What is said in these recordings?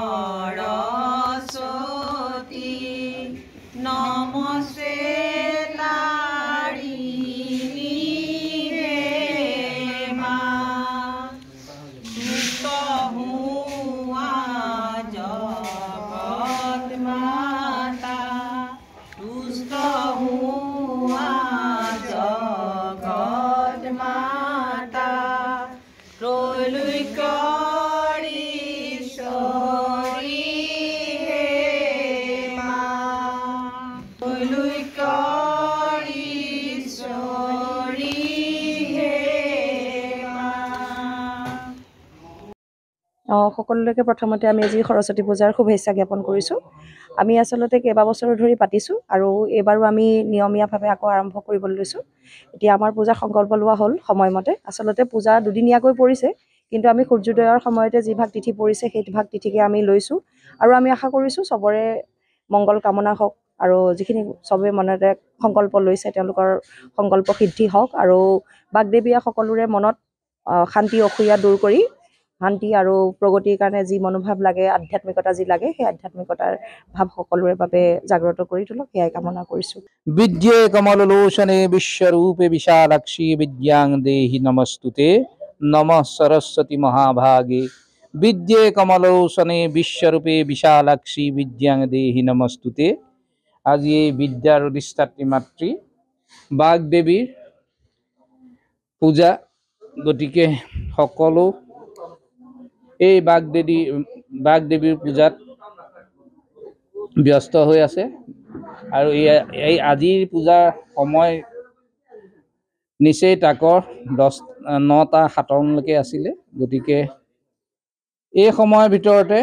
सरस्वती नमस्ते तारिणी हे माँ दुष्ट हुआ जगत माता दुष्ट हुआ जगत माता रोलुई সকলোকে প্ৰথমতে আমি আজি সৰস্বতী পূজাৰ শুভেচ্ছা জ্ঞাপন কৰিছোঁ। আমি আচলতে কেইবাবছৰ ধৰি পাতিছোঁ আৰু এইবাৰো আমি নিয়মীয়াভাৱে আকৌ আৰম্ভ কৰিবলৈ লৈছোঁ। এতিয়া আমাৰ পূজা সংকল্প লোৱা হ'ল সময়মতে। আচলতে পূজা দুদিনীয়াকৈ পৰিছে, কিন্তু আমি সূৰ্যোদয়ৰ সময়তে যি ভাগ তিথি পৰিছে সেই ভাগ তিথিকে আমি লৈছোঁ আৰু আমি আশা কৰিছোঁ চবৰে মংগল কামনা হওক আৰু যিখিনি চবে মনতে সংকল্প লৈছে তেওঁলোকৰ সংকল্প সিদ্ধি হওক আৰু বাগদেৱীয়ে সকলোৰে মনত শান্তি অসূয়া দূৰ কৰি শান্তি আৰু প্ৰগতিৰ কাৰণে যি মনোভাৱ লাগে আধ্যাত্মিকতা যি লাগে সেই আধ্যাত্মিকতাৰ ভাৱ সকলোৰে বাবে জাগ্ৰত কৰি তোলক সেয়াই কামনা কৰিছোঁ। বিদ্যে কমললোচনে বিশ্বৰূপে বিশালাক্ষী বিদ্যাং দেহি নমস্তুতে নমঃ সৰস্বতী মহাভাগে বিদ্যে কমললোচনে বিশ্বৰূপে বিশালাক্ষী বিদ্যাং দেহি নমস্তুতে। আজি এই বিদ্যাৰ অধিষ্ঠাত্ৰী মাতৃ বাগদেৱীৰ পূজা, গতিকে সকলো এই বাগদেৱীৰ পূজাত ব্যস্ত হৈ আছে আৰু এই আজিৰ পূজাৰ সময় নিচেই তাকৰ 9:57 আছিলে। গতিকে এই সময়ৰ ভিতৰতে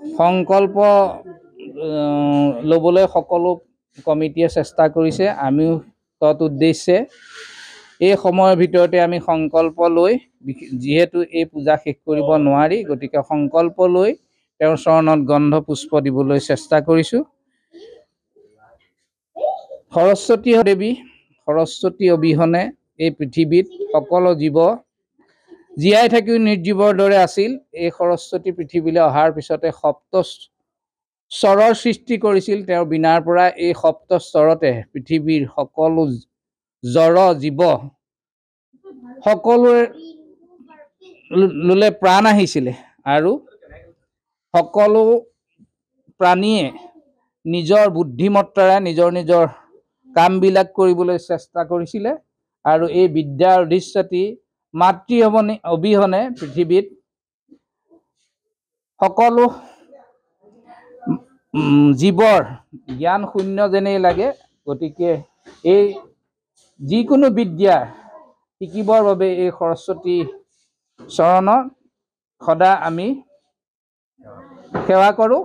সংকল্প ল'বলৈ সকলো কমিটিয়ে চেষ্টা কৰিছে। আমিও তৎ উদ্দেশ্যে এই সময়ৰ ভিতৰতে আমি সংকল্প লৈ, যিহেতু এই পূজা শেষ কৰিব নোৱাৰি, গতিকে সংকল্প লৈ তেওঁৰ চৰণত গন্ধ পুষ্প দিবলৈ চেষ্টা কৰিছোঁ। সৰস্বতী দেৱী, সৰস্বতী অবিহনে এই পৃথিৱীত সকলো জীৱ জীয়াই থাকিও নিৰ্জীৱৰ দৰে আছিল। এই সৰস্বতী পৃথিৱীলৈ অহাৰ পিছতে সপ্ত স্তৰৰ সৃষ্টি কৰিছিল। তেওঁৰ বিনাৰ পৰা এই সপ্ত স্তৰতে পৃথিৱীৰ সকলো জড় জীৱ সকলোৰে প্ৰাণ আহিছিলে আৰু সকলো প্ৰাণীয়ে নিজৰ বুদ্ধিমত্তাৰে নিজৰ নিজৰ কামবিলাক কৰিবলৈ চেষ্টা কৰিছিলে আৰু এই বিদ্যাৰ অধিষ্ঠাত্ৰী মাতৃ অবিহনে পৃথিৱীত সকলো জীৱৰ জ্ঞান শূন্য যেনেই লাগে। গতিকে এই যিকোনো বিদ্যা শিকিবৰ বাবে এই সৰস্বতী চৰণত সদা আমি সেৱা কৰোঁ।